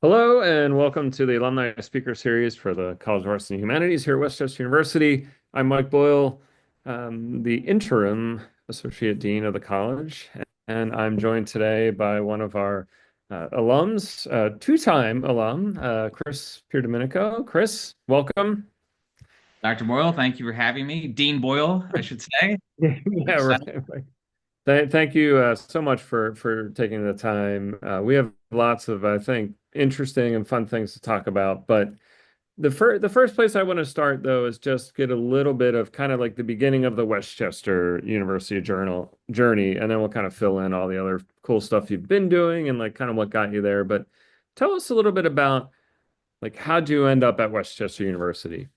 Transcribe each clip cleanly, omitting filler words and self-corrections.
Hello and welcome to the Alumni Speaker Series for the College of Arts and Humanities here at Westchester University. I'm Mike Boyle, the Interim Associate Dean of the college, and I'm joined today by one of our alums, two-time alum, Chris Pierdomenico. Chris, welcome. Dr. Boyle, thank you for having me. Dean Boyle, I should say. Yeah, right. Excited. Right. Thank you so much for taking the time. We have lots of, I think, interesting and fun things to talk about, but the first place I want to start though is just get a little bit of kind of like the beginning of the Westchester University Journal journey, and then we'll kind of fill in all the other cool stuff you've been doing and like kind of what got you there. But tell us a little bit about like how'd you end up at Westchester University?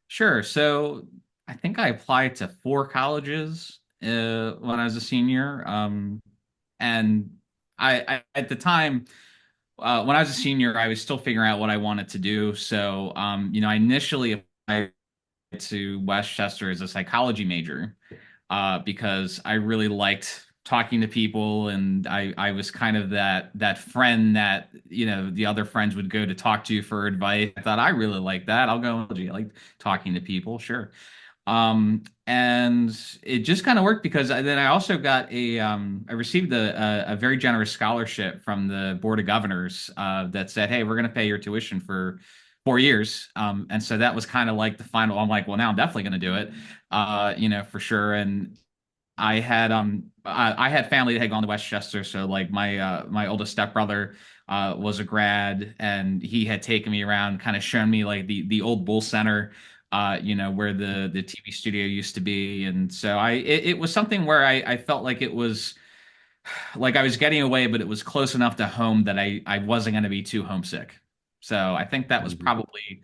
Sure. So I think I applied to four colleges when I was a senior. And at the time, when I was a senior, I was still figuring out what I wanted to do. So, I initially applied to Westchester as a psychology major because I really liked talking to people, and I was kind of that friend that the other friends would go to talk to for advice. I thought I really like that. I'll go. I like talking to people, sure. And it just kind of worked because then I also got I received a very generous scholarship from the Board of Governors that said, hey, we're going to pay your tuition for 4 years. And so that was kind of like the final. I'm like, well, now I'm definitely going to do it, for sure. And I had family that had gone to Westchester, so like my oldest stepbrother was a grad, and he had taken me around, kind of shown me like the old Bull Center, where the TV studio used to be. And so it was something where I felt like it was like I was getting away, but it was close enough to home that I wasn't going to be too homesick. So I think that was Mhm. probably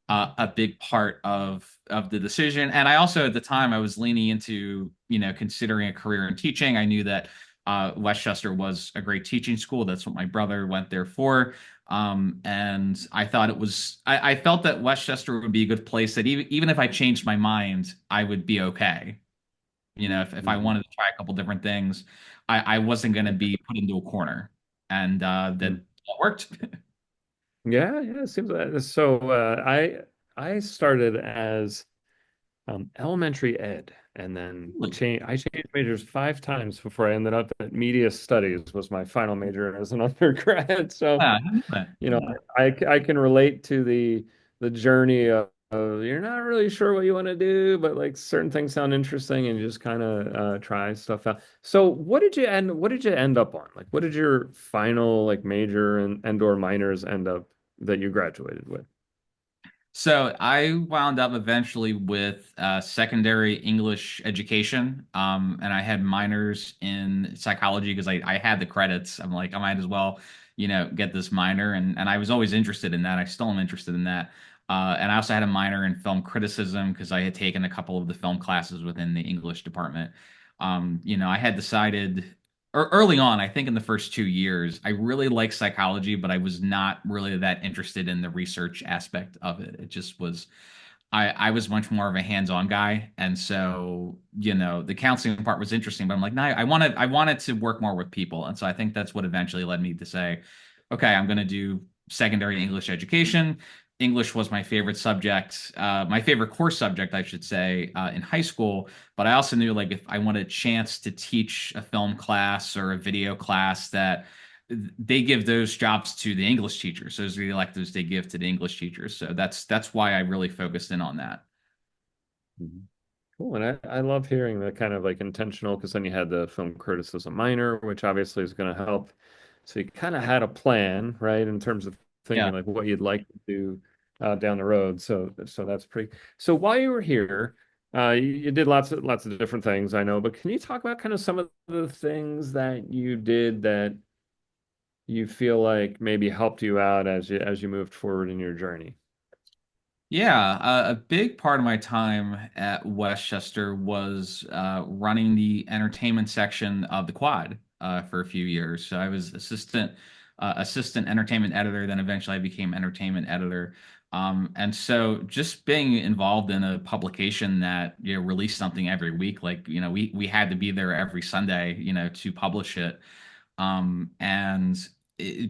a big part of the decision. And I also at the time I was leaning into considering a career in teaching. I knew that Westchester was a great teaching school. That's what my brother went there for. And I thought I felt that Westchester would be a good place that even if I changed my mind, I would be okay. If I Mhm. wanted to try a couple different things, I wasn't going to be put into a corner. And that worked. Yeah, yeah, it seems that. So I started as elementary ed, and then I changed majors 5 times before I ended up at media studies was my final major as an undergrad. So, Yeah, I knew that. you know, I can relate to the journey of you're not really sure what you want to do, but like certain things sound interesting and you just kind of try stuff out. So what did you end up on? Like what did your final like major and or minors end up that you graduated with? So I wound up eventually with secondary English education, and I had minors in psychology because I had the credits. I'm like, I might as well, get this minor, and I was always interested in that. I still am interested in that. And I also had a minor in film criticism because I had taken a couple of the film classes within the English department. I had decided early on, I think in the first 2 years, I really liked psychology, but I was not really that interested in the research aspect of it. It just was, I was much more of a hands-on guy. And so, the counseling part was interesting, but I'm like, no, I wanted to work more with people. And so I think that's what eventually led me to say, okay, I'm going to do secondary English education. English was my favorite subject, my favorite course subject, I should say, in high school. But I also knew like if I wanted a chance to teach a film class or a video class, that they give those jobs to the English teachers. So those are the electives they give to the English teachers. So that's why I really focused in on that. Mhm. Cool. And I love hearing the kind of like intentional because then you had the film criticism minor, which obviously is going to help. So you kind of had a plan, right, in terms of Yeah. thinking like what you'd like to do down the road. So that's pretty. So while you were here, you did lots of different things, I know, but can you talk about kind of some of the things that you did that you feel like maybe helped you out as you moved forward in your journey? Yeah, a big part of my time at Westchester was running the entertainment section of the Quad for a few years. So I was assistant entertainment editor, then eventually I became entertainment editor. And so just being involved in a publication that released something every week, like we had to be there every Sunday, to publish it. And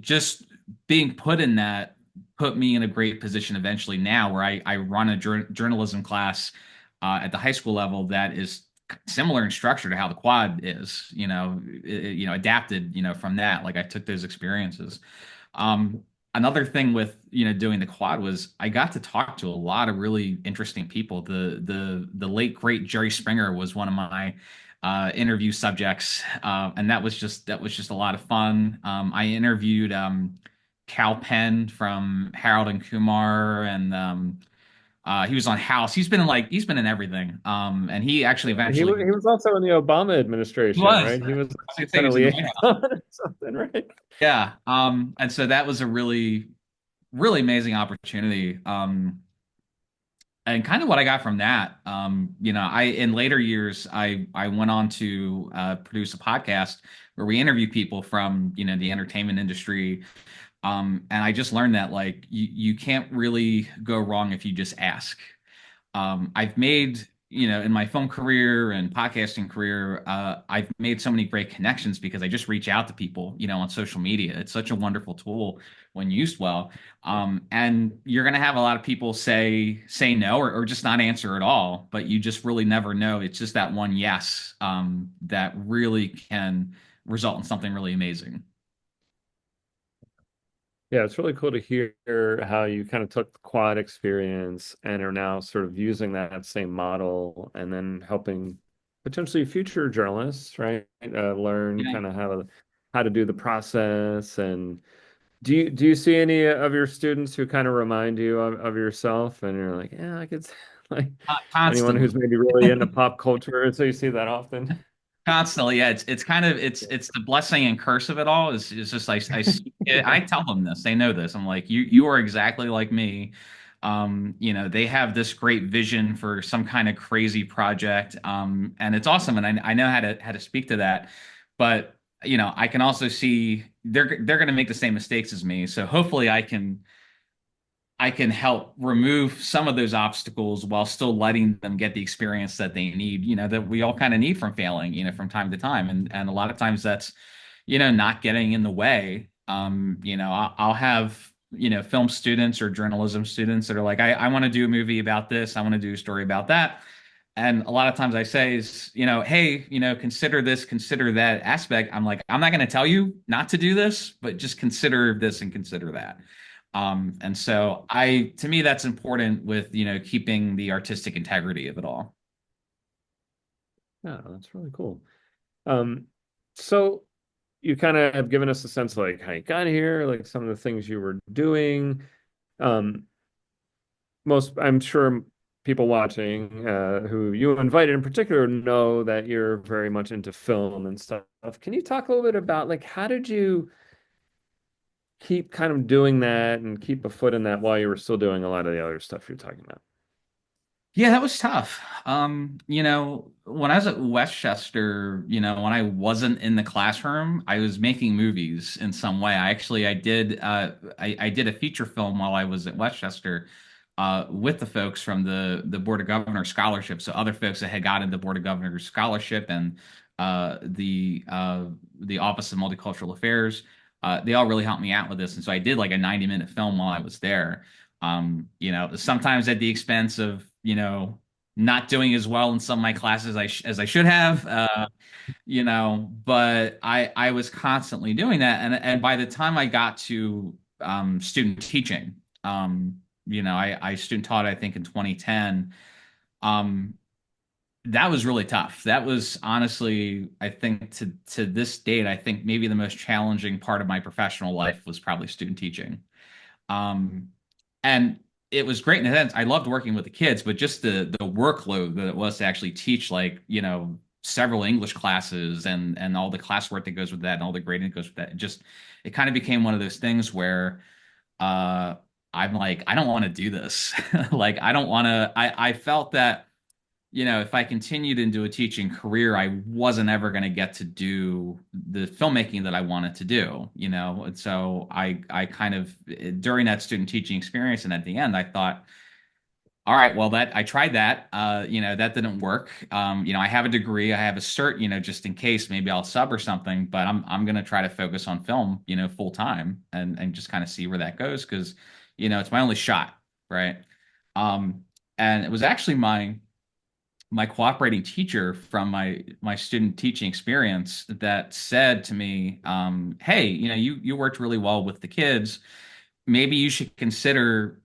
just being put in that put me in a great position eventually now where I run a journalism class at the high school level that is similar in structure to how the quad is, adapted, from that. Like I took those experiences. Another thing with, doing the quad was I got to talk to a lot of really interesting people. The late great Jerry Springer was one of my interview subjects, and that was just a lot of fun. I interviewed Kal Penn from Harold and Kumar, and he was on House. He's been in everything. And he actually eventually He was also in the Obama he administration, was. right? He was I was gonna say he kind of was in the liaison White House. or something, right? Yeah. And so that was a really, really amazing opportunity. And kind of what I got from that, I in later years I went on to produce a podcast where we interview people from the entertainment industry, and I just learned that like you can't really go wrong if you just ask. I've made, in my film career and podcasting career, I've made so many great connections because I just reach out to people, on social media. It's such a wonderful tool when used well. And you're going to have a lot of people say no or just not answer at all, but you just really never know. It's just that one yes, that really can result in something really amazing. Yeah, it's really cool to hear how you kind of took the quad experience and are now sort of using that same model and then helping potentially future journalists, right? Learn Yeah. kind of how to do the process. And do you see any of your students who kind of remind you of yourself and you're like, yeah, I could like anyone Constantly. who's maybe really into pop culture, so you see that often? Constantly, yeah. It's kind of it's the blessing and curse of it all. Is just I tell them this. They know this. I'm like, you are exactly like me. They have this great vision for some kind of crazy project. And it's awesome. And I know how to speak to that. But I can also see they're gonna make the same mistakes as me. So hopefully I can help remove some of those obstacles while still letting them get the experience that they need, that we all kind of need from failing, from time to time. And a lot of times that's, not getting in the way. I'll have, film students or journalism students that are like, I want to do a movie about this. I want to do a story about that. And a lot of times I say is, hey, consider this, consider that aspect. I'm like, I'm not going to tell you not to do this, but just consider this and consider that. And so to me, that's important with, keeping the artistic integrity of it all. Yeah, that's really cool. Um, so you kind of have given us a sense of like how you got here, like some of the things you were doing. Um, I'm sure people watching who you invited in particular know that you're very much into film and stuff. Can you talk a little bit about like how did you keep kind of doing that and keep a foot in that while you were still doing a lot of the other stuff you're talking about? Yeah, that was tough. When I was at Westchester, when I wasn't in the classroom, I was making movies in some way. I did a feature film while I was at Westchester, with the folks from the Board of Governors Scholarship. So other folks that had gotten the Board of Governors Scholarship and the Office of Multicultural Affairs, they all really helped me out with this. And so I did like a 90-minute film while I was there. Sometimes at the expense of, not doing as well in some of my classes as I should have, but I was constantly doing that. And by the time I got to student teaching, I student taught, I think in 2010. Um, that was really tough. That was honestly, I think to this date, I think maybe the most challenging part of my professional life was probably student teaching. Um, and it was great in a sense. I loved working with the kids, but just the workload that it was to actually teach, like, several English classes and all the classwork that goes with that and all the grading that goes with that. It kind of became one of those things where uh I'm like, I don't want to do this. Like, I don't want to, I felt that, if I continued into a teaching career, I wasn't ever going to get to do the filmmaking that I wanted to do, And so I kind of, during that student teaching experience and at the end, I thought, all right, well that I tried that. That didn't work. I have a degree, I have a cert, just in case maybe I'll sub or something, but I'm gonna try to focus on film, full time and just kind of see where that goes because, it's my only shot, right? Um, and it was actually my cooperating teacher from my student teaching experience that said to me, hey, you worked really well with the kids, maybe you should consider,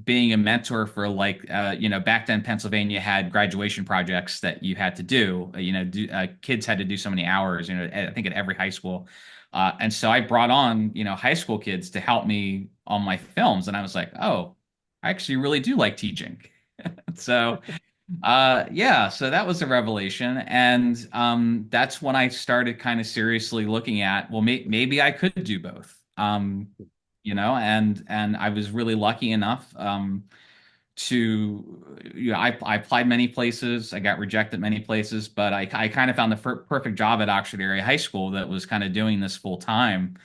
being a mentor for like, back then Pennsylvania had graduation projects that you had to do. Kids had to do so many hours, I think at every high school. And so I brought on, high school kids to help me on my films. And I was like, oh, I actually really do like teaching. So yeah, so that was a revelation, and that's when I started kind of seriously looking at, well, maybe I could do both. And I was really lucky enough to, I applied many places, I got rejected many places, but I kind of found the perfect job at Oxford Area High School that was kind of doing this full time.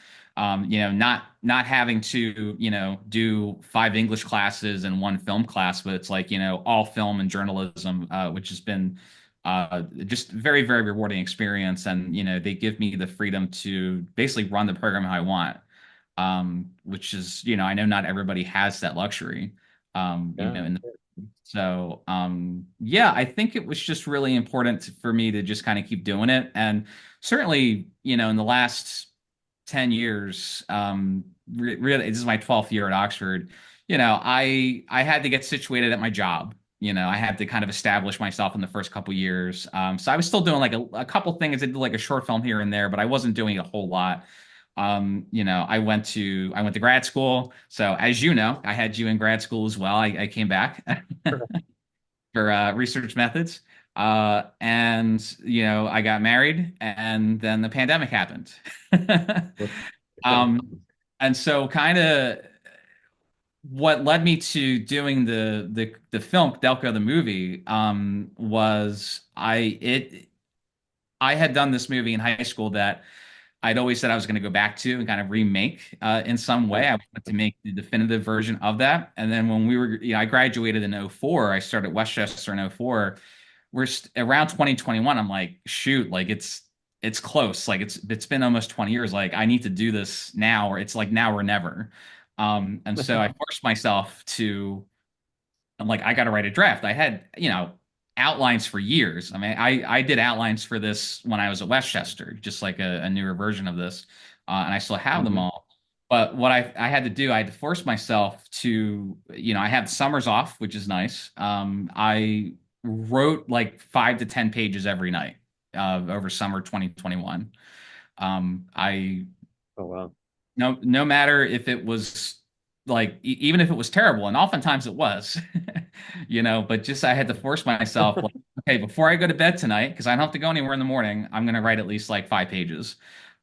Not having to, do 5 English classes and 1 film class, but it's like, all film and journalism, which has been just very, very rewarding experience. And, they give me the freedom to basically run the program how I want, which is, I know not everybody has that luxury, Yeah. yeah, I think it was just really important for me to just kind of keep doing it. And certainly, in the last 10 years, really, this is my 12th year at Oxford. I had to get situated at my job. I had to kind of establish myself in the first couple years. So I was still doing like a couple things. I did like a short film here and there, but I wasn't doing a whole lot. I went to grad school. So as you know, I had you in grad school as well. I came back for research methods. And I got married and then the pandemic happened. Um, and so kind of what led me to doing the film Delco the movie was I had done this movie in high school that I'd always said I was going to go back to and kind of remake in some way. I wanted to make the definitive version of that. And then when I graduated in '04, I started Westchester in '04. Around 2021. I'm like, shoot, like it's close. Like it's been almost 20 years. Like I need to do this now, or it's like now or never. And so I forced myself to. I'm like, I got to write a draft. I had, outlines for years. I mean, I did outlines for this when I was at Westchester, just like a newer version of this, and I still have them Mhm. all. But what I had to do, I had to force myself to, I had summers off, which is nice. I wrote like 5 to 10 pages every night over summer 2021. I Oh, wow. no matter if it was like even if it was terrible, and oftentimes it was, but just I had to force myself like, okay, before I go to bed tonight, because I don't have to go anywhere in the morning, I'm gonna write at least like 5 pages.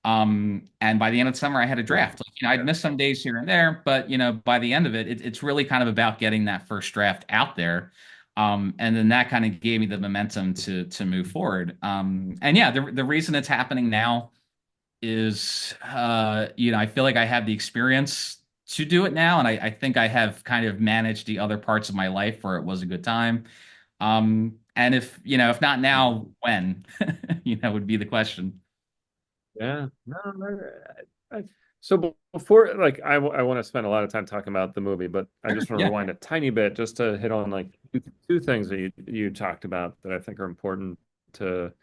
And by the end of the summer, I had a Yeah. draft. Like, I'd miss some days here and there, but by the end of it's really kind of about getting that first draft out there. And then that kind of gave me the momentum to move forward. And yeah, the reason it's happening now is I feel like I have the experience to do it now, and I think I have kind of managed the other parts of my life where it was a good time. And if not now, when? Would be the question. Yeah. No, so before, like, I want to spend a lot of time talking about the movie, but I just want to Yeah. rewind a tiny bit just to hit on like two things that you talked about that I think are important to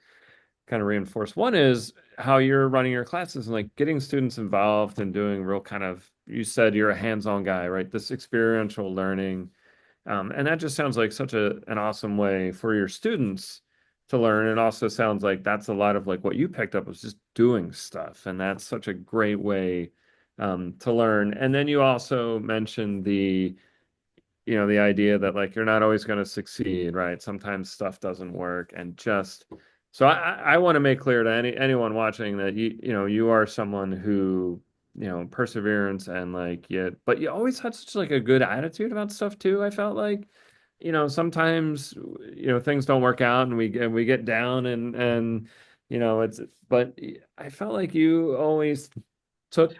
kind of reinforce. One is how you're running your classes and like getting students involved and doing real kind of, you said you're a hands-on guy, right? This experiential learning. And that just sounds like such an awesome way for your students to learn. It also sounds like that's a lot of like what you picked up was just doing stuff. And that's such a great way to learn. And then you also mentioned the idea that like you're not always going to succeed, right? Sometimes stuff doesn't work, and just so I want to make clear to anyone watching that you are someone who perseverance and like but you always had such like a good attitude about stuff too. I felt like sometimes things don't work out and we get down and it's but I felt like you always took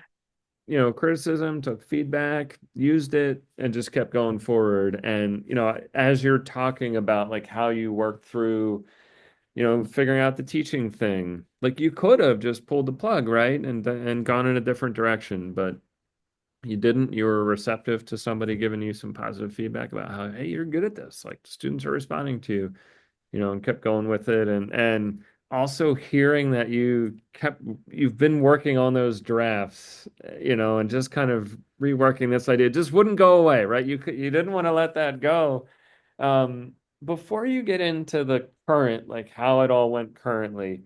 criticism, took feedback, used it, and just kept going forward. And, as you're talking about like how you worked through, figuring out the teaching thing, like you could have just pulled the plug, right? And gone in a different direction, but you didn't. You were receptive to somebody giving you some positive feedback about how, hey, you're good at this. Like students are responding to you, and kept going with it. And also hearing that you've been working on those drafts, and just kind of reworking this idea. It just wouldn't go away, right? You didn't want to let that go. Before you get into the current, like how it all went currently,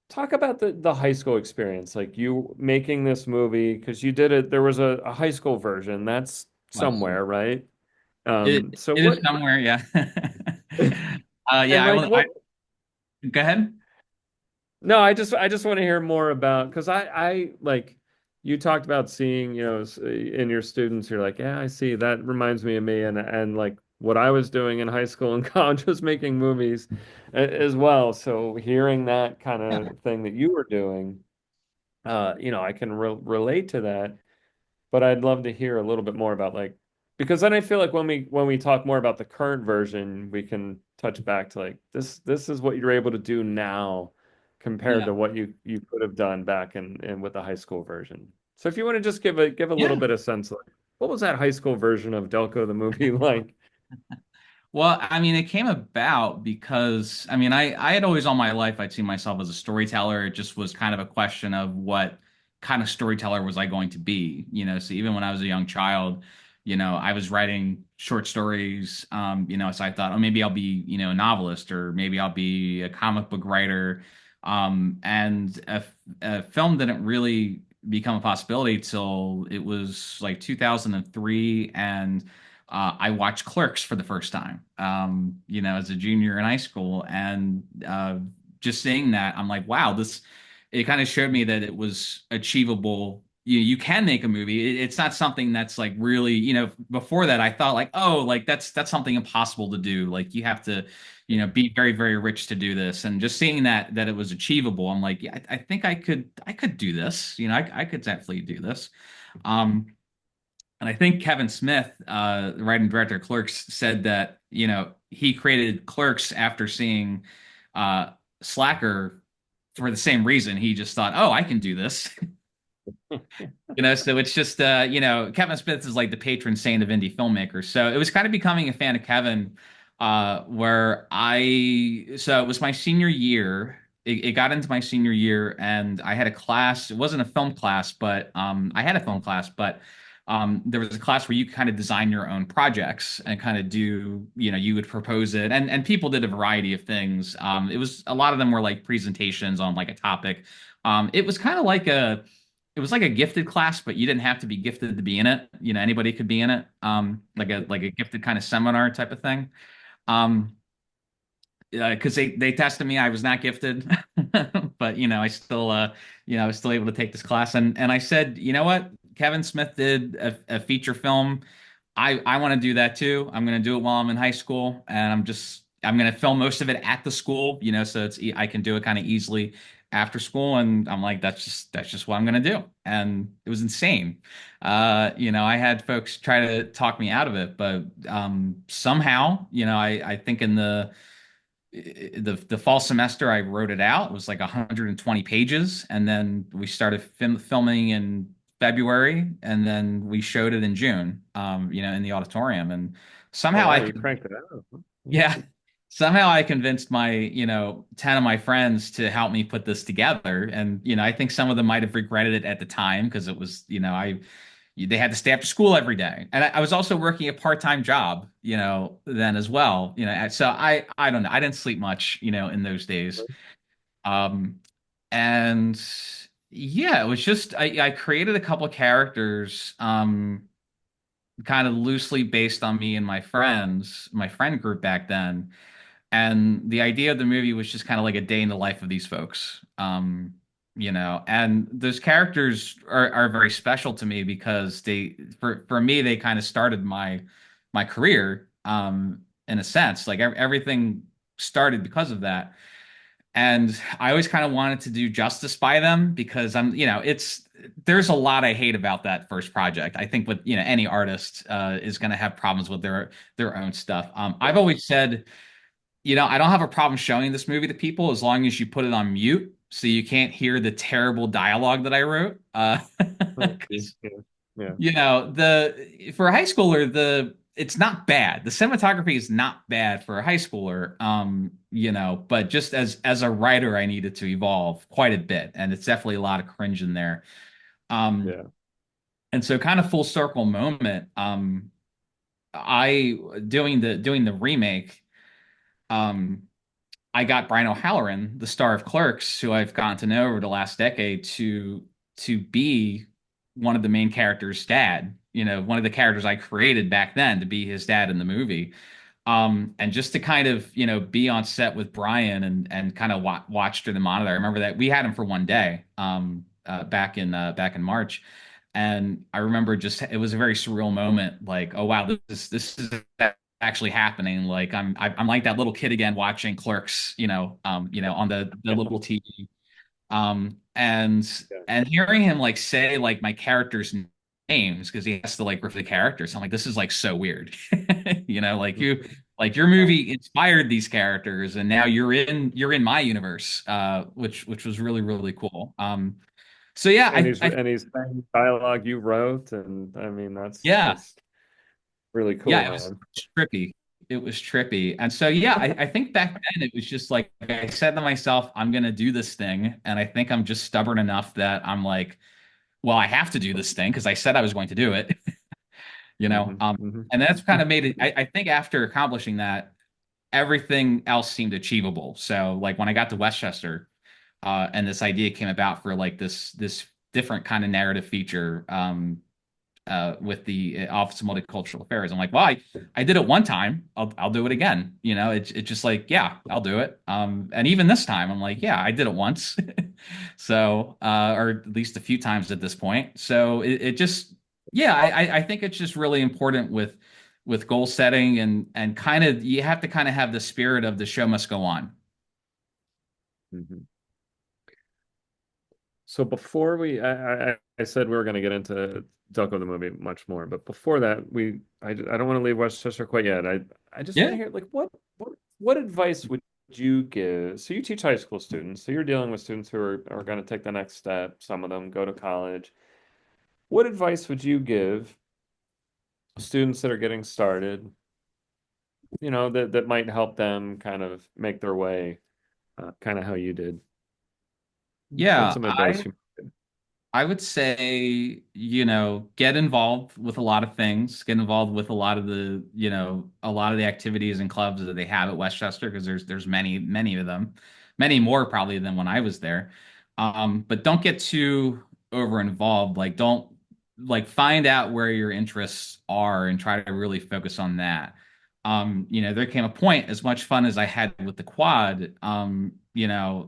talk about the high school experience, like you making this movie, because you did it, there was a high school version that's Was somewhere, right? it? So It is what, somewhere, yeah. and Yeah, like what, go ahead. no, I just want to hear more about, because I like you talked about seeing, in your students, you're like, yeah, I see, that reminds me of me, and like what I was doing in high school and college was making movies as well. So hearing that kind Yeah. of thing that you were doing, I can relate to that. But I'd love to hear a little bit more about, like, because then I feel like when we talk more about the current version, we can touch back to like this is what you're able to do now compared Yeah. to what you could have done back in with the high school version. So if you want to just give a little Yeah. bit of sense, like what was that high school version of Delco the movie like? Well, I mean, it came about because I mean, I had always all my life I'd seen myself as a storyteller. It just was kind of a question of what kind of storyteller was I going to be, So even when I was a young child, I was writing short stories, so I thought, oh, maybe I'll be, a novelist or maybe I'll be a comic book writer. And a film didn't really become a possibility till it was like 2003, and I watched Clerks for the first time, as a junior in high school, and just seeing that, I'm like, wow, this. It kind of showed me that it was achievable. You can make a movie. It's not something that's like really, before that, I thought like, oh, like that's something impossible to do. Like you have to, be very, very rich to do this. And just seeing that it was achievable, I'm like, yeah, I think I could do this. I could definitely do this. Um, and I think Kevin Smith, the writing director of Clerks, said that, he created Clerks after seeing uh, Slacker for the same reason. He just thought, oh, I can do this. So it's just, Kevin Smith is like the patron saint of indie filmmakers. So it was kind of becoming a fan of Kevin, so it was my senior year. It got into my senior year, and I had a class. It wasn't a film class, but I had a film class, but there was a class where you kind of design your own projects and kind of do, you would propose it, and people did a variety of things. It was a lot of them were like presentations on like a topic. It was kind of like it was like a gifted class, but you didn't have to be gifted to be in it. Anybody could be in it. Like a gifted kind of seminar type of thing. Um, because they tested me, I was not gifted, but I was still able to take this class, and I said, you know what, Kevin Smith did a feature film. I want to do that too. I'm going to do it while I'm in high school, and I'm going to film most of it at the school, so I can do it kind of easily after school. And I'm like, that's just what I'm going to do. And it was insane. I had folks try to talk me out of it, but somehow, I think in the fall semester I wrote it out. It was like 120 pages, and then we started filming in February, and then we showed it in June, in the auditorium. And Oh somehow wow, I you could, cranked it out. yeah, somehow I convinced my, 10 of my friends to help me put this together. And, I think some of them might have regretted it at the time because it was, they had to stay after school every day. And I was also working a part-time job, then as well, so I don't know. I didn't sleep much, in those days. Um, and yeah, it was just, I created a couple characters, kind of loosely based on me and my friend group back then. And the idea of the movie was just kind of like a day in the life of these folks. And those characters are very special to me because for me, they kind of started my career, in a sense. Like everything started because of that. And I always kind of wanted to do justice by them because there's a lot I hate about that first project. I think with any artist is going to have problems with their own stuff. I've always said, I don't have a problem showing this movie to people as long as you put it on mute so you can't hear the terrible dialogue that I wrote. Oh, 'Cause, yeah, yeah, the for a high schooler, it's not bad. The cinematography is not bad for a high schooler. But just as a writer, I needed to evolve quite a bit, and it's definitely a lot of cringe in there. Um, yeah. and so kind of full circle moment. I doing the remake. Um, I got Brian O'Halloran, the star of Clerks, who I've gotten to know over the last decade, to be one of the main characters' dad. One of the characters I created back then to be his dad in the movie. And just to kind of be on set with Brian and kind of watch through the monitor. I remember that we had him for one day back in March, and I remember just it was a very surreal moment. Like, oh wow, this is actually happening. Like I'm like that little kid again watching Clerks, on the little TV, Yeah. and hearing him like say like my characters' names because he has to like refer the characters. I'm like, this is like so weird, like your Wow. movie inspired these characters, and now you're in my universe, which was really really cool. So yeah, I And he's saying dialogue you wrote, and I mean yeah. that's really cool, Yeah, it was man. trippy. It was trippy. And so, yeah, I think back then it was just like I said to myself, I'm going to do this thing. And I think I'm just stubborn enough that I'm like, well, I have to do this thing because I said I was going to do it, you know? Hmm. Um, Hmm. and that's kind of made it, I think after accomplishing that, everything else seemed achievable. So, like when I got to Westchester, and this idea came about for like this different kind of narrative feature. With the Office of Multicultural Affairs. I'm like, well, I did it one time. I'll do it again. It's just like, yeah, I'll do it. And even this time, I'm like, yeah, I did it once. So, or at least a few times at this point. So it just, yeah, I think it's just really important with goal setting and kind of you have to kind of have the spirit of the show must go on. Hmm. So before I said we were going to get into Delco the movie much more, but before that, I don't want to leave Westchester quite yet. I just want to Yeah. hear like what advice would you give? So you teach high school students, so you're dealing with students who are going to take the next step. Some of them go to college. What advice would you give students that are getting started, that might help them kind of make their way, kind of how you did? What's Yeah. some advice I you? I would say, get involved with a lot of things, get involved with a lot of the activities and clubs that they have at Westchester, because there's many, many of them, many more probably than when I was there. But don't get too over involved. Like, don't like find out where your interests are and try to really focus on that. There came a point, as much fun as I had with the quad,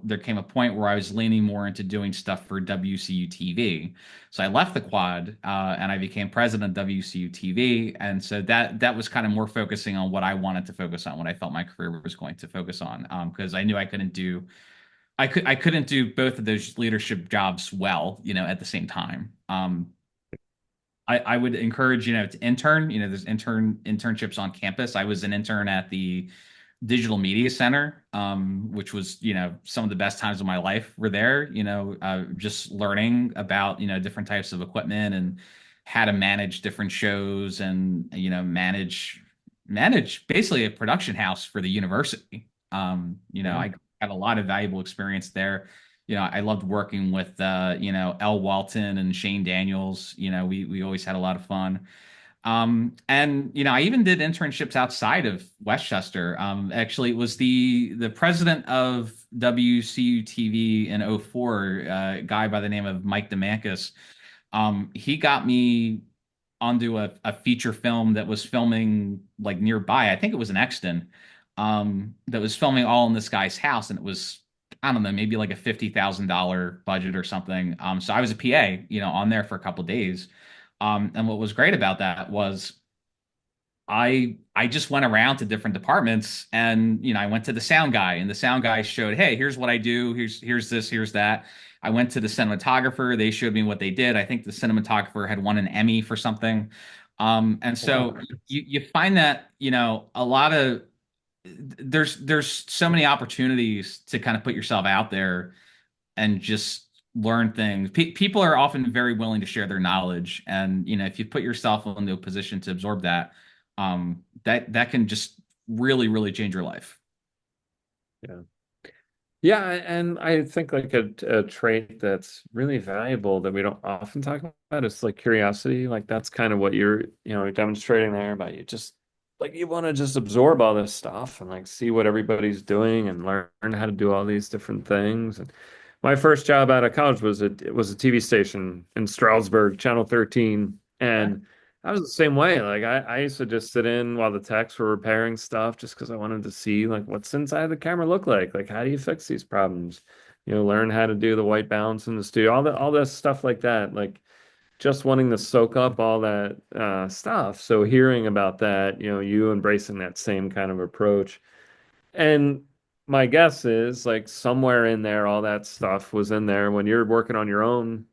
there came a point where I was leaning more into doing stuff for WCU-TV. So I left the quad, and I became president of WCU-TV. And so that was kind of more focusing on what I wanted to focus on, what I felt my career was going to focus on. Because I knew I couldn't do both of those leadership jobs well, at the same time. I would encourage, to intern. There's internships on campus. I was an intern at the Digital Media Center, which was, some of the best times of my life were there, just learning about, different types of equipment and how to manage different shows and, manage basically a production house for the university. Mhm. I had a lot of valuable experience there. I loved working with, Elle Walton and Shane Daniels. We always had a lot of fun. And I even did internships outside of Westchester. Actually, it was the president of WCU-TV in '04, a guy by the name of Mike DeMancus. He got me onto a feature film that was filming like nearby. I think it was in Exton, that was filming all in this guy's house, and it was, I don't know, maybe like a $50,000 budget or something. So I was a PA, on there for a couple days. And what was great about that was I just went around to different departments, and I went to the sound guy, and the sound guy showed, hey, here's what I do, here's this, here's that. I went to the cinematographer. They showed me what they did. I think the cinematographer had won an Emmy for something. And Wow. so you find that, a lot of there's so many opportunities to kind of put yourself out there and just learn things. People are often very willing to share their knowledge, and if you put yourself into a position to absorb that, that can just really, really change your life. Yeah. Yeah, and I think like a trait that's really valuable that we don't often talk about is like curiosity. Like that's kind of what you're demonstrating there about you just like you want to just absorb all this stuff and like see what everybody's doing and learn how to do all these different things. And my first job out of college was a TV station in Stroudsburg, Channel 13, and I was the same way. Like I used to just sit in while the techs were repairing stuff just because I wanted to see like what's inside the camera look like. Like how do you fix these problems? Learn how to do the white balance in the studio, all this stuff like that. Like just wanting to soak up all that stuff. So hearing about that, you embracing that same kind of approach. And my guess is like somewhere in there, all that stuff was in there when you're working on your own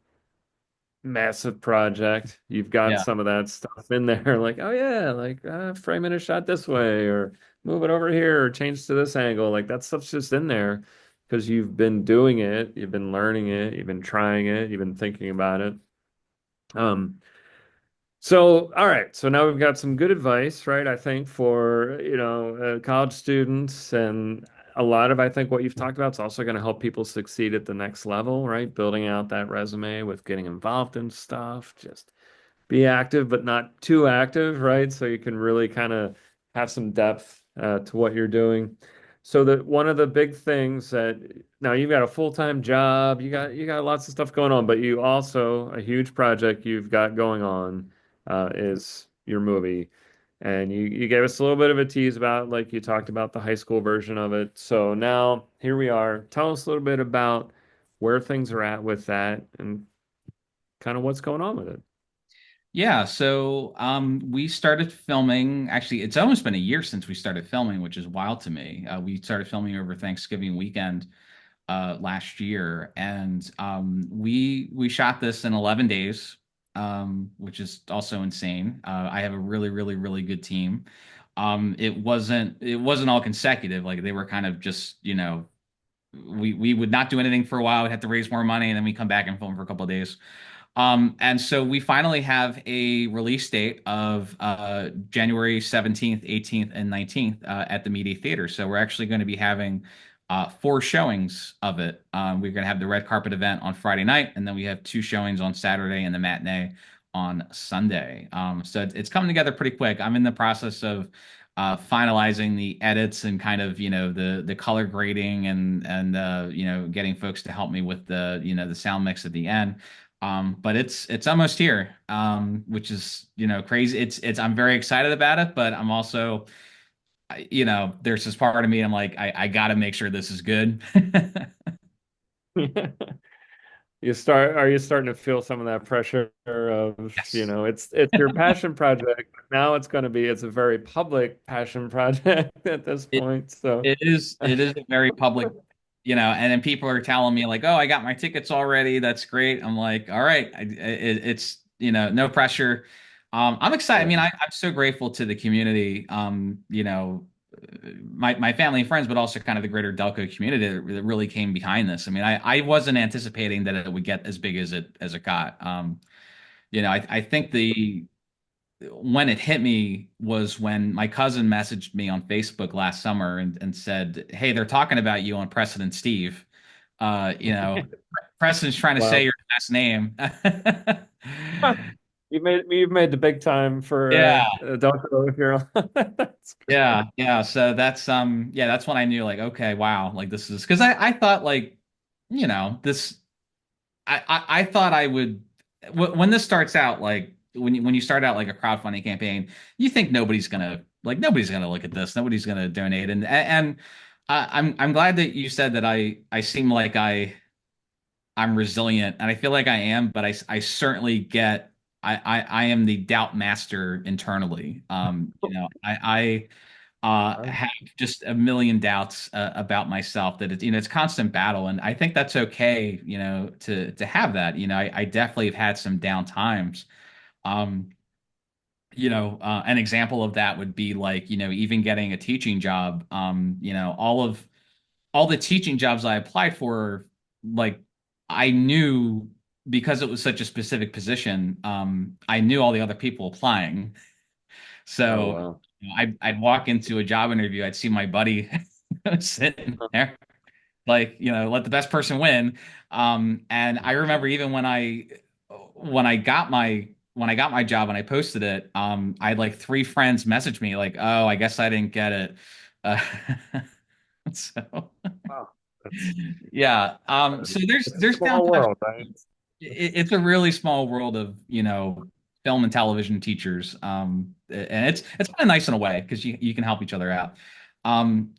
massive project. You've got Yeah. some of that stuff in there, like, oh yeah, like frame in a shot this way, or move it over here, or change to this angle. Like that stuff's just in there because you've been doing it, you've been learning it, you've been trying it, you've been thinking about it. Um, so, all right. So now we've got some good advice, right? I think for, college students and a lot of, I think what you've talked about is also going to help people succeed at the next level, right? Building out that resume with getting involved in stuff, just be active, but not too active, right? So you can really kind of have some depth to what you're doing. So that one of the big things that now you've got a full-time job, you got lots of stuff going on, but you also a huge project you've got going on is your movie. And you gave us a little bit of a tease about like you talked about the high school version of it. So now here we are. Tell us a little bit about where things are at with that and kind of what's going on with it. Yeah, so we started filming. Actually, it's almost been a year since we started filming, which is wild to me. We started filming over Thanksgiving weekend last year, and we shot this in 11 days, which is also insane. I have a really, really, really good team. It wasn't all consecutive. Like they were kind of just, we would not do anything for a while. We'd have to raise more money, and then we come back and film for a couple of days. And so we finally have a release date of January 17th, 18th, and 19th at the Media Theater. So we're actually going to be having four showings of it. We're going to have the red carpet event on Friday night, and then we have two showings on Saturday and the matinee on Sunday. So it's coming together pretty quick. I'm in the process of finalizing the edits and kind of the color grading and getting folks to help me with the sound mix at the end. But it's almost here, which is crazy. It's I'm very excited about it, but I'm also there's this part of me I'm like I got to make sure this is good. Are you starting to feel some of that pressure of, Yes. it's your passion project. Now it's a very public passion project at this It point. So it is a very public, and then people are telling me like, "Oh, I got my tickets already. That's great." I'm like, "All right, it's no pressure." I'm excited. I yeah. mean, I'm so grateful to the community. My family and friends, but also kind of the greater Delco community that really came behind this. I mean, I wasn't anticipating that it would get as big as it got. I think the when it hit me was when my cousin messaged me on Facebook last summer and said, "Hey, they're talking about you on President Steve. President's trying to say Wow. your last name." You've made the big time for Yeah, Delco if you're on. That's great. yeah. So that's when I knew like, okay, wow, like this is because I thought like, this I thought I would when this starts out like when you start out like a crowdfunding campaign, you think nobody's gonna look at this, nobody's gonna donate, and I'm glad that you said that I seem like I'm resilient, and I feel like I am, but I certainly get I am the doubt master internally. Wow. have just a million doubts about myself that it's constant battle. And I think that's okay, to have that. I definitely have had some down times. Um, an example of that would be like, even getting a teaching job. All the teaching jobs I applied for, like I knew because it was such a specific position, I knew all the other people applying. Oh, So wow. I'd walk into a job interview, I'd see my buddy sitting there, like, let the best person win. And I remember even when I got my job and I posted it, I had like three friends message me like, "Oh, I guess I didn't get it." Uh, so Wow. That's yeah. uh, So there's it's a there's small downtime. world, right? It's a really small world of, film and television teachers. And it's kind of nice in a way because you can help each other out. Mhm.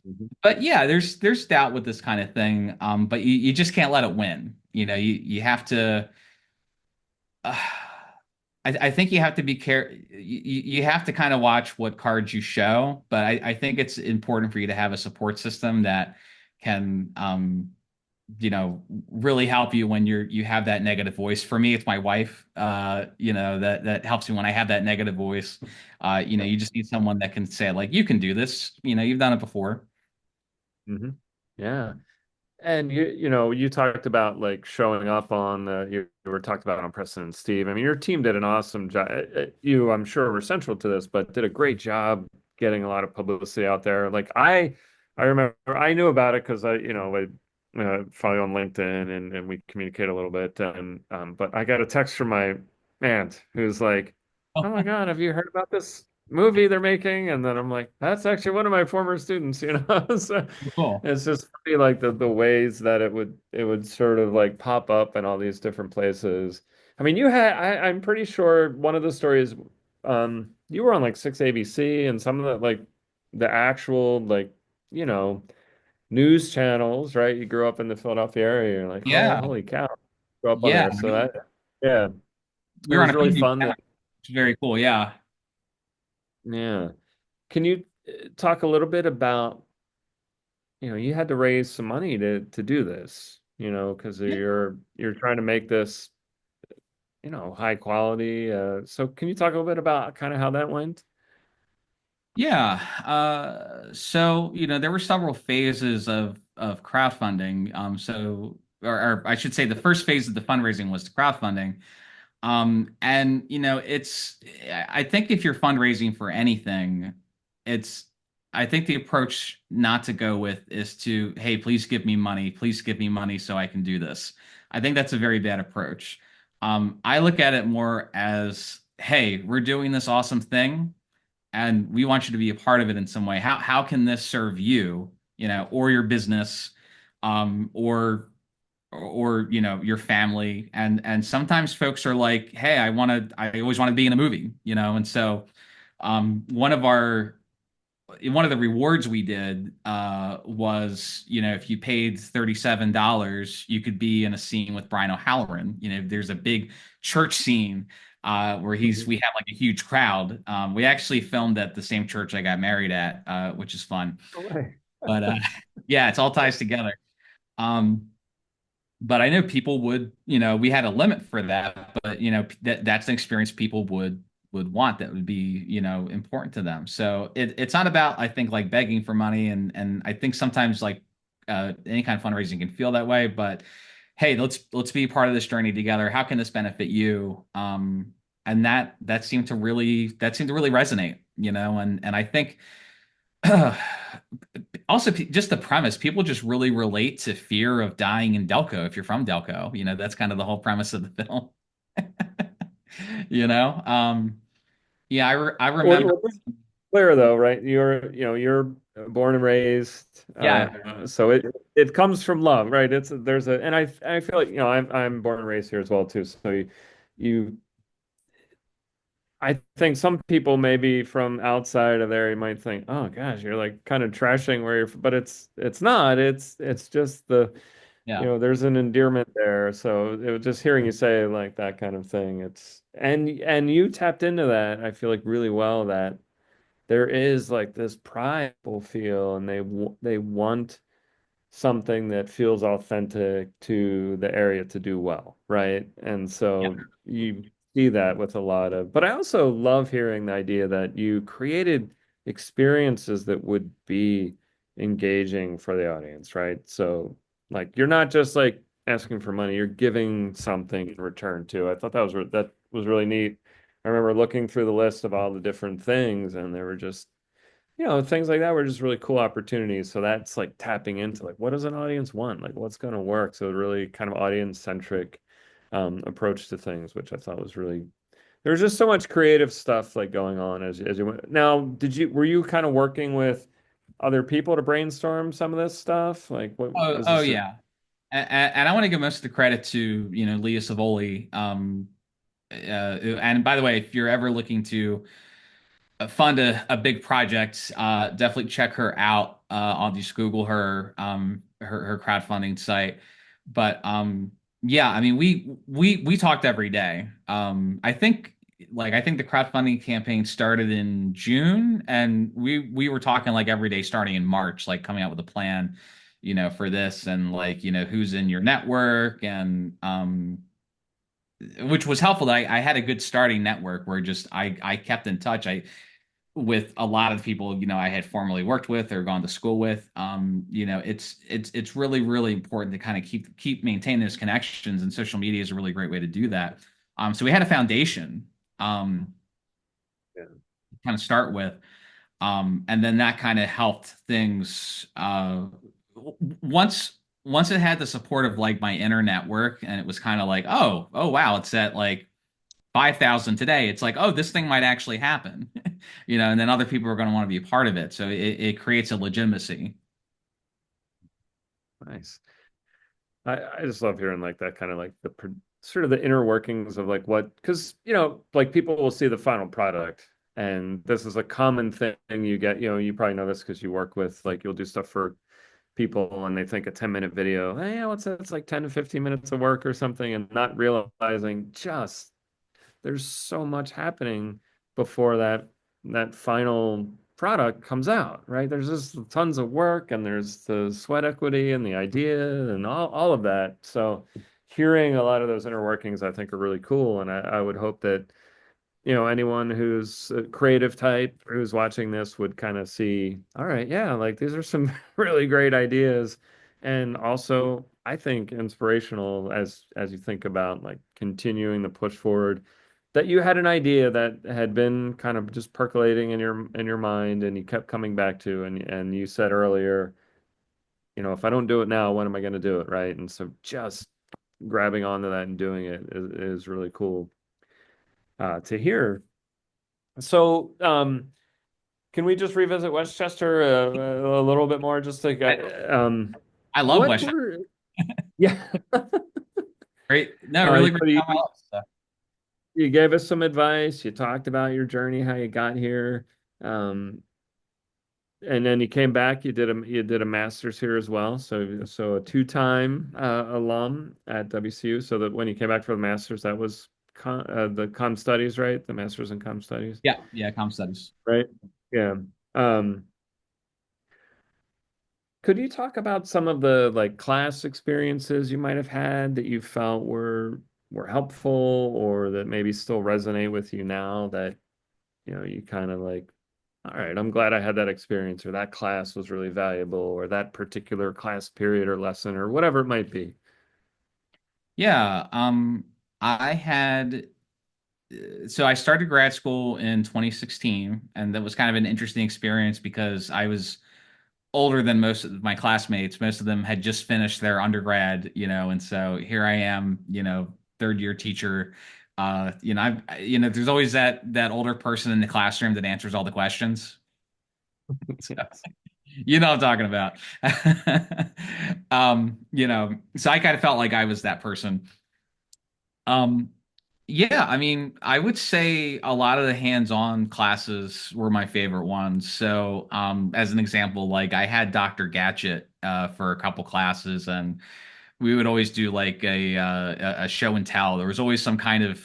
But yeah, there's doubt with this kind of thing. But you just can't let it win. You have to. Uh, I think you have to be care. You have to kind of watch what cards you show. But I think it's important for you to have a support system that can really help you when you have that negative voice. For me, it's my wife, that helps me when I have that negative voice. You just need someone that can say like, you can do this, you've done it before. Hmm. Yeah. And you talked about like showing up on you were talked about on Preston and Steve. I mean, your team did an awesome job. You, I'm sure, were central to this, but did a great job getting a lot of publicity out there. Like I remember I knew about it because I follow you on LinkedIn and we communicate a little bit. And but I got a text from my aunt who's like, "Oh my God, have you heard about this movie they're making?" And then I'm like, "That's actually one of my former students," you know. So Cool. it's just funny, like the ways that it would sort of like pop up in all these different places. I mean, I'm pretty sure one of the stories, you were on like 6 ABC and some of the actual you know news channels, right? You grew up in the Philadelphia area, you're like, oh, Yeah. holy cow, grew up on Yeah. there. So that, yeah, We it were on was a really preview fun panel, that, which is very cool. Yeah. yeah. Can you talk a little bit about you had to raise some money to do this, because you're trying to make this, high quality. So can you talk a little bit about kind of how that went? Yeah. So, there were several phases of crowdfunding. Or I should say the first phase of the fundraising was the crowdfunding. And I think if you're fundraising for anything, it's, I think the approach not to go with is to, hey, please give me money so I can do this. I think that's a very bad approach. I look at it more as, hey, we're doing this awesome thing and we want you to be a part of it in some way. How can this serve you, or your business, or your family? And sometimes folks are like, hey, I always want to be in a movie, and so one of the rewards we did was, if you paid $37, you could be in a scene with Brian O'Halloran. There's a big church scene where Mhm. we have like a huge crowd. We actually filmed at the same church I got married at, which is fun. No way. But yeah, it's all ties together. Um, but I know people would, we had a limit for that, but that's an experience people would want, that would be, important to them. So it's not about, I think, like begging for money, and I think sometimes like any kind of fundraising can feel that way, but hey, let's be part of this journey together. How can this benefit you? And that seemed to really resonate, and I think also just the premise, people just really relate to fear of dying in Delco. If you're from Delco, that's kind of the whole premise of the film. you know yeah, I Well, remember. well, this is clear though, right? You're born and raised, Yeah. so it comes from love, right? And I feel like I'm born and raised here as well too. So you I think some people maybe from outside of there, you might think, oh gosh, you're like kind of trashing where but it's not. It's just Yeah. there's an endearment there. So it was just hearing you say like that kind of thing. And you tapped into that, I feel like really well, that there is like this prideful feel, and they want something that feels authentic to the area to do well, right? And Yeah. so you see that with a lot of, but I also love hearing the idea that you created experiences that would be engaging for the audience, right? So like you're not just like asking for money, you're giving something in return too. I thought that was really neat. I remember looking through the list of all the different things, and there were just things like that were just really cool opportunities. So that's like tapping into like what does an audience want? Like what's going to work? So really kind of audience centric approach to things, which I thought was really there's just so much creative stuff like going on as you went. Now, were you kind of working with other people to brainstorm some of this stuff? Like what was Oh this? yeah. And I want to give most of the credit to, Leah Savoli. And by the way, if you're ever looking to fund a big project, definitely check her out. I'll just Google her, her crowdfunding site. But yeah, I mean, we talked every day. I think the crowdfunding campaign started in June, and we were talking like every day starting in March, like coming out with a plan, for this, and like, who's in your network, and which was helpful. I had a good starting network where just I kept in touch. I with a lot of people, I had formerly worked with or gone to school with. It's really, really important to kind of keep maintaining those connections, and social media is a really great way to do that. So we had a foundation, um, Yeah. to kind of start with. And then that kind of helped things, once it had the support of like my inner network, and it was kind of like, oh wow, it's at like 5,000 today. It's like, oh, this thing might actually happen, and then other people are going to want to be a part of it. So it creates a legitimacy. Nice. I just love hearing like that kind of like sort of the inner workings of like what, because like people will see the final product, and this is a common thing you get. You probably know this because you work with like you'll do stuff for people, and they think a 10-minute video, hey, yeah, what's that? It's like 10 to 15 minutes of work or something, and not realizing just there's so much happening before that final product comes out, right? There's just tons of work, and there's the sweat equity and the idea and all of that. So hearing a lot of those inner workings, I think, are really cool. And I would hope that anyone who's a creative type who's watching this would kind of see, all right, yeah, like these are some really great ideas, and also I think inspirational as you think about like continuing the push forward, that you had an idea that had been kind of just percolating in your mind, and you kept coming back to, and you said earlier, if I don't do it now, when am I going to do it, right? And so just grabbing onto that and doing it is really cool to hear. So, can we just revisit Westchester a little bit more? Just like, I, I love what West. were, yeah. Great, no, really So great comment. So, you gave us some advice. You talked about your journey, how you got here, um, and then you came back. You did a master's here as well. So a two-time alum at WCU. So that when you came back for the master's, that was the comm studies, right? The master's in comm studies, yeah, comm studies. right? Yeah. Um, Could you talk about some of the like class experiences you might have had that you felt were helpful, or that maybe still resonate with you now, that you kind of like, all right, I'm glad I had that experience, or that class was really valuable, or that particular class period or lesson or whatever it might be. Yeah, I had so I started grad school in 2016, and that was kind of an interesting experience because I was older than most of my classmates. Most of them had just finished their undergrad, and so here I am, third year teacher. There's always that older person in the classroom that answers all the questions. So, Yes. you know what I'm talking about. So I kind of felt like I was that person. Um, yeah, I mean, I would say a lot of the hands-on classes were my favorite ones. So, as an example, like I had Dr. Gadget for a couple classes, and we would always do like a show and tell. There was always some kind of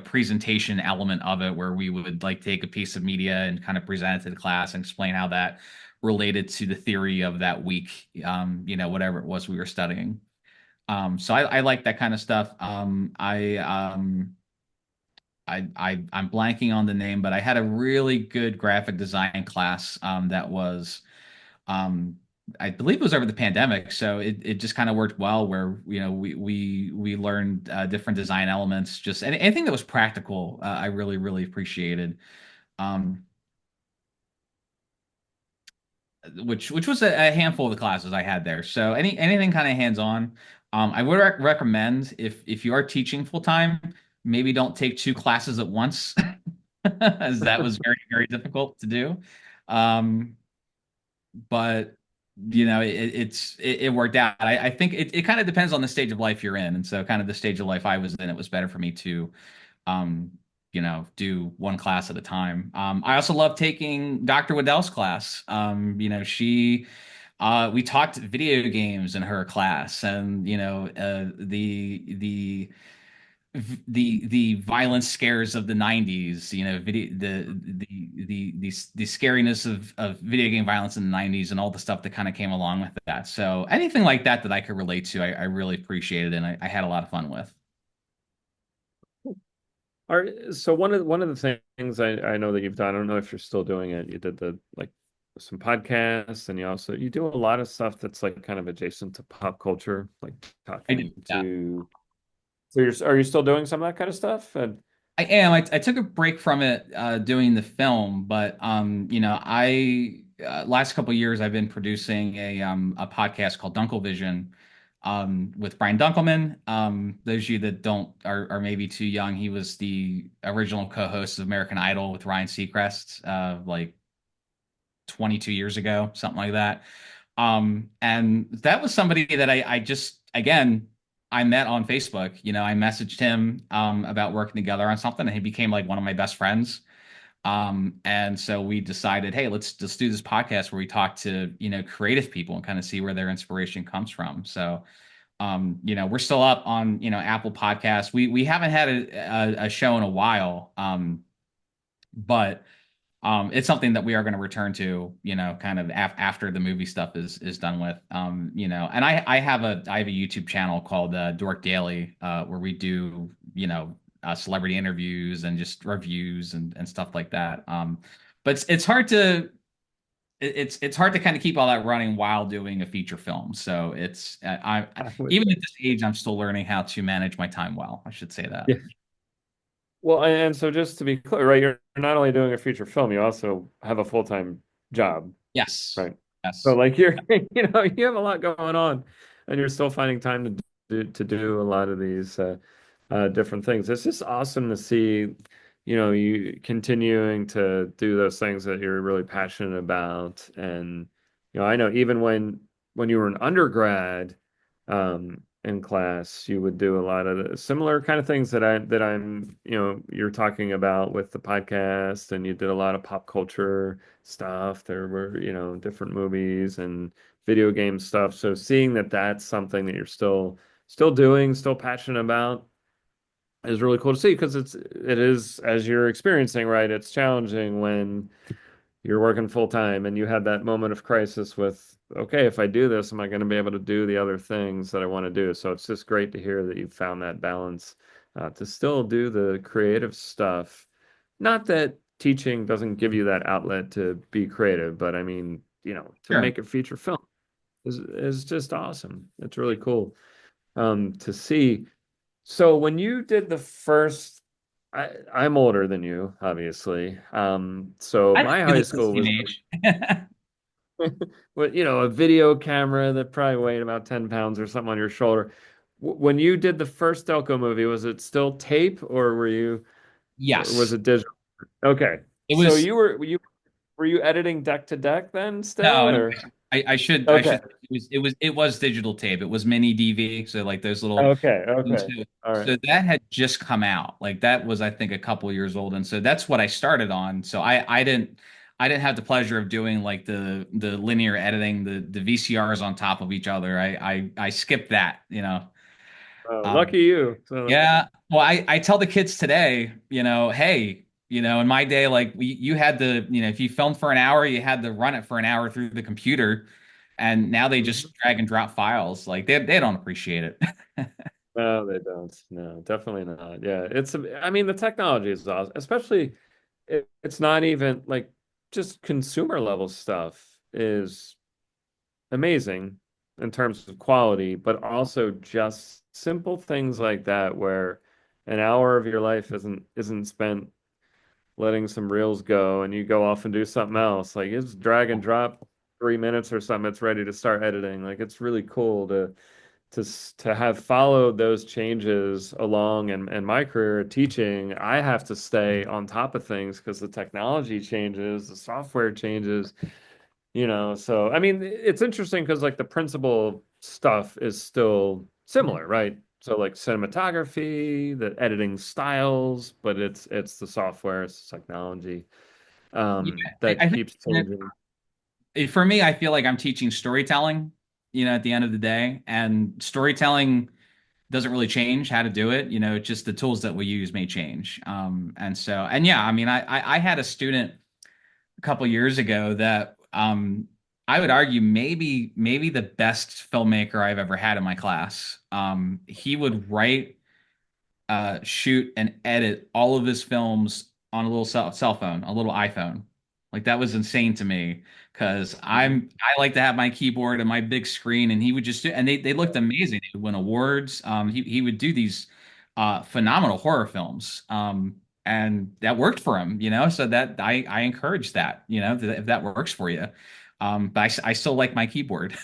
presentation element of it where we would like take a piece of media and kind of present it to the class and explain how that related to the theory of that week, whatever it was we were studying. So I like that kind of stuff. I'm blanking on the name, but I had a really good graphic design class that was um, I believe it was over the pandemic, so it just kind of worked well where we learned different design elements, just anything that was practical. I really appreciated, um, which was a handful of the classes I had there. So anything kind of hands on. I would recommend if you are teaching full time, maybe don't take two classes at once, as that was very difficult to do. Um, but it worked out. I think it kind of depends on the stage of life you're in, and so kind of the stage of life I was in, it was better for me to um do one class at a time. I also love taking Dr. Waddell's class. She we talked video games in her class, and the violent scares of the 90s, video the scariness of video game violence in the 90s and all the stuff that kind of came along with that. So anything like that that I could relate to, I really appreciated and I had a lot of fun with. So one of the things I know that you've done, I don't know if you're still doing it. You did the like some podcasts, and you do a lot of stuff that's like kind of adjacent to pop culture, like I do, talking yeah. to. So are you still doing some of that kind of stuff? And I am. I took a break from it doing the film, but I last couple of years I've been producing a podcast called DunkleVision with Brian Dunkelman. Those of you that don't are maybe too young, he was the original co-host of American Idol with Ryan Seacrest, like 22 years ago, something like that. And that was somebody that I just, again, I met on Facebook. I messaged him about working together on something, and he became like one of my best friends. And so we decided, hey, let's just do this podcast where we talk to, creative people and kind of see where their inspiration comes from. So, we're still up on, Apple Podcasts. We haven't had a show in a while. But it's something that we are going to return to, kind of after the movie stuff is done with. And I have a YouTube channel called DorkDaily, where we do, celebrity interviews and just reviews and stuff like that. But it's hard to it's hard to kind of keep all that running while doing a feature film. So it's even at this age, I'm still learning how to manage my time well. I should say that. yeah. Well, and so just to be clear, right, you're not only doing a feature film, you also have a full-time job, Yes. right? So Yes. like you're, you have a lot going on, and you're still finding time to do a lot of these different things. It's just awesome to see, you continuing to do those things that you're really passionate about. And I know even when you were an undergrad, in class, you would do a lot of the similar kind of things that you're talking about with the podcast, and you did a lot of pop culture stuff. There were, different movies and video game stuff. So seeing that that's something that you're still doing, still passionate about is really cool to see, because it is, as you're experiencing, right? It's challenging when you're working full time and you had that moment of crisis with, okay, if I do this, am I going to be able to do the other things that I want to do? So it's just great to hear that you found that balance to still do the creative stuff. Not that teaching doesn't give you that outlet to be creative, but I mean, to Sure. make a feature film is just awesome. It's really cool to see. So when you did the first, I'm older than you, obviously. So I think my we high look the school same was age. with, a video camera that probably weighed about 10 pounds or something on your shoulder. When you did the first Delco movie, was it still tape, or was Yes. it digital? Okay. It So was were you editing deck to deck then still, no, no. or? I should Okay. it was digital tape. It was mini DV, so like those little Okay. Okay. so All right. so that had just come out. Like that was I think a couple years old, and so that's what I started on. So I didn't have the pleasure of doing like the linear editing, the VCRs on top of each other. I skipped that. Lucky you. So, Yeah. Well, I tell the kids today, hey, in my day, like you had to, if you filmed for an hour, you had to run it for an hour through the computer. And now they mhm. just drag and drop files. Like they don't appreciate it. No, they don't. No, definitely not. Yeah, I mean, the technology is awesome, especially it's not even like just consumer level stuff is amazing in terms of quality, but also just simple things like that where an hour of your life isn't spent letting some reels go and you go off and do something else. Like it's drag and drop 3 minutes or something, it's ready to start editing. Like it's really cool to have followed those changes along in my career teaching. I have to stay on top of things because the technology changes, the software changes, so I mean it's interesting because like the principal stuff is still similar, right? So like cinematography, the editing styles, but it's the software, it's the technology Yeah, that I think keeps changing. for me, I feel like I'm teaching storytelling, at the end of the day, and storytelling doesn't really change how to do it. Just the tools that we use may change. And yeah, I mean, I had a student a couple years ago that I would argue maybe the best filmmaker I've ever had in my class. He would write, shoot, and edit all of his films on a little cell phone, a little iPhone. Like that was insane to me because Mhm. I like to have my keyboard and my big screen, and he would just do, and they looked amazing. They would win awards. He would do these phenomenal horror films. And that worked for him, so that I encourage that, if that works for you. But I still like my keyboard.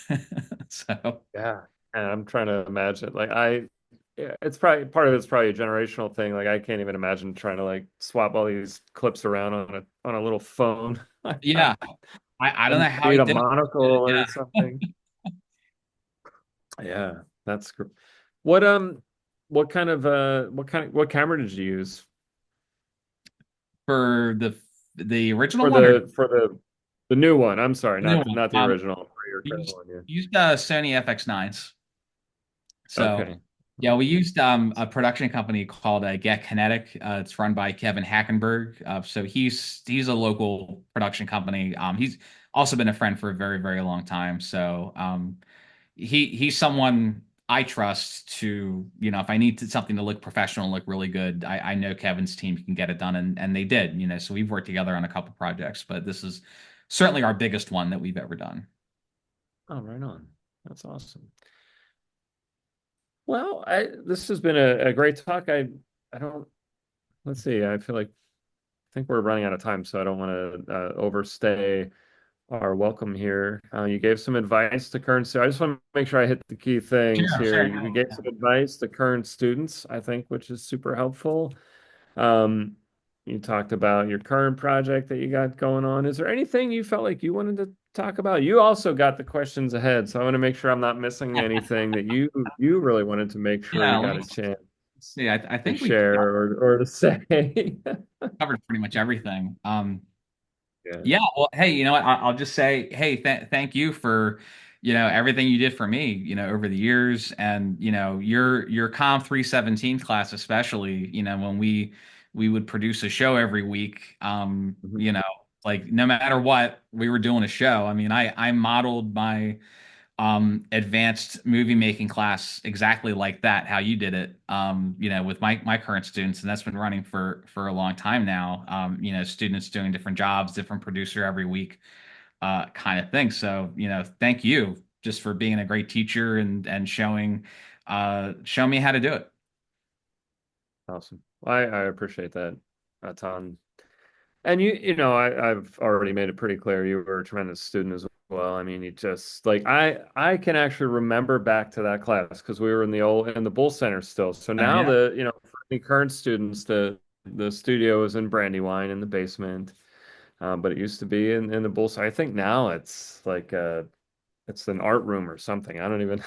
So Yeah. And I'm trying to imagine yeah, it's probably part of it's probably a generational thing. Like I can't even imagine trying to like swap all these clips around on a little phone. yeah, I don't know how he Need a did monocle it. or Yeah. something. Yeah, that's gr- what what camera did you use For the original for one or the new one? I'm sorry, the new one? not the original for your current Used one, yeah. Sony FX9s. So Okay. yeah, we used a production company called Get Kinetic. It's run by Kevin Hackenberg. So he's a local production company. He's also been a friend for a very, very long time. So he's someone I trust to, if I need something to look professional and look really good, I know Kevin's team can get it done, and they did, so we've worked together on a couple projects, but this is certainly our biggest one that we've ever done. Oh, right on. That's awesome. Well, this has been a great talk. I don't let's see. I feel like I think we're running out of time, so I don't want to overstay our welcome here. You gave some advice to current students. I just want to make sure I hit the key things Sure, here. sure. You gave some advice to current students, I think, which is super helpful. Um, you talked about your current project that you got going on. Is there anything you felt like you wanted to talk about? You also got the questions ahead, so I want to make sure I'm not missing anything that you really wanted to make sure you Yeah, got a let's chance see. I to think we share or to say. covered pretty much everything. Yeah. Yeah, well, hey, you know what? I'll just say, hey, thank you for, everything you did for me, over the years, and your Com 317 class, especially, when we would produce a show every week. Mhm. Like no matter what, we were doing a show. I mean, I modeled my advanced movie making class exactly like that, how you did it, with my current students, and that's been running for a long time now. Students doing different jobs, different producer every week, kind of thing. So, thank you just for being a great teacher and show me how to do it. Awesome. I appreciate that a ton. And I've already made it pretty clear you were a tremendous student as well. I mean, you just like I can actually remember back to that class because we were in the Bull Center still. So Oh now yeah. for any current students, the studio is in Brandywine in the basement. But it used to be in the Bull Center. I think now it's an art room or something. I don't even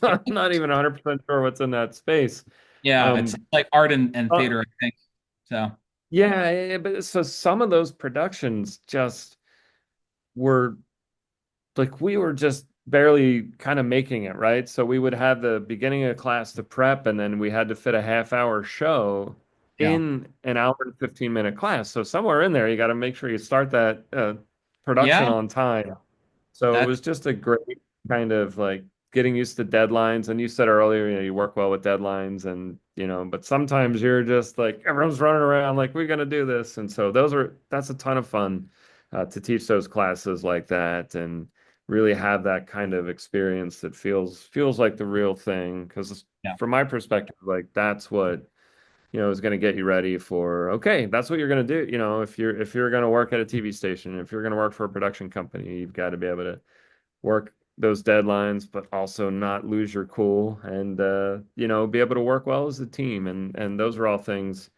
I'm not even 100% sure what's in that space. Yeah, it's Um, like art and uh, theater, I think. So yeah, but so some of those productions just were like we were just barely kind of making it, right? So we would have the beginning of class to prep, and then we had to fit a half-hour show Yeah. in an hour and 15-minute class. So somewhere in there, you got to make sure you start that production Yeah. on time. So it That was just a great kind of like getting used to deadlines. And you said earlier, you work well with deadlines and, but sometimes you're just like, everyone's running around like, we're going to do this. And so that's a ton of fun to teach those classes like that and really have that kind of experience that feels like the real thing. Because yeah. from my perspective, like that's what is going to get you ready for, okay, that's what you're going to do. If you're going to work at a TV station, if you're going to work for a production company, you've got to be able to work those deadlines, but also not lose your cool and, be able to work well as a team. And those are all things,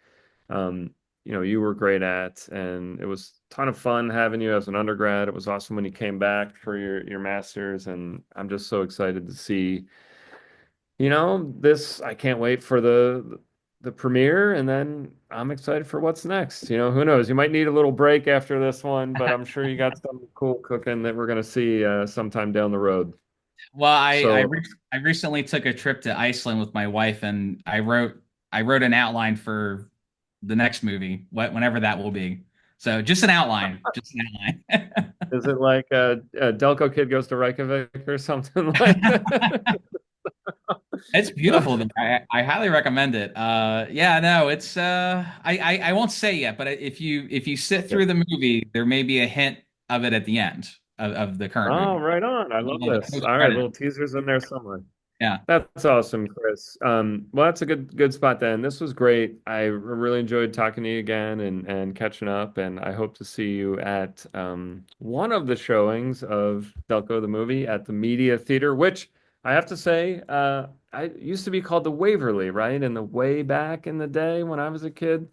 um, you were great at. And it was a ton of fun having you as an undergrad. It was awesome when you came back for your master's. And I'm just so excited to see I can't wait for the premiere, and then I'm excited for what's next. Who knows? You might need a little break after this one, but I'm sure you got something cool cooking that we're gonna see sometime down the road. Well, So, I recently took a trip to Iceland with my wife, and I wrote an outline for the next movie, whenever that will be. So just an outline. is it like a Delco kid goes to Reykjavik or something like that? It's beautiful there. I highly recommend it. Yeah, no, it's I won't say yet, but if you sit Yeah. through the movie, there may be a hint of it at the end of the current Oh, movie. right on. I love this. Post All right, credit. little teasers in there somewhere. Yeah. That's awesome, Chris. Well, that's a good spot then. This was great. I really enjoyed talking to you again and catching up, and I hope to see you at one of the showings of Delco the movie at the Media Theater, which I have to say, I used to be called the Waverly, right? In the way back in the day when I was a kid.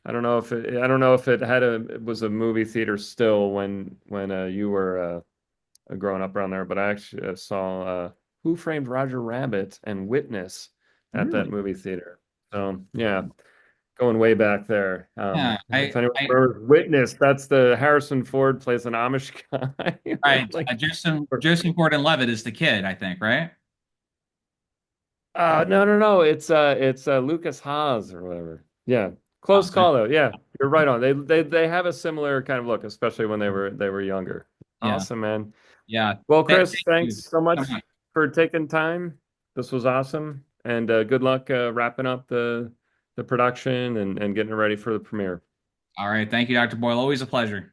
I don't know if it was a movie theater still when you were growing up around there, but I actually saw Who Framed Roger Rabbit and Witness at that Really? movie theater. So yeah, going way back there. Yeah. If anyone remembers Witness, that's the Harrison Ford plays an Amish guy. Right. Like, Joseph Gordon-Levitt is the kid, I think, right? no, no, no, it's Lucas Haas or whatever. Yeah, Oh, close so call though. Yeah, you're right on. They have a similar kind of look, especially when they were younger. yeah. Awesome, man. Yeah. Well, Thank Chris, thanks you so so much much. for taking time. This was awesome. And good luck wrapping up the production and getting it ready for the premiere. All right. Thank you, Dr. Boyle. Always a pleasure.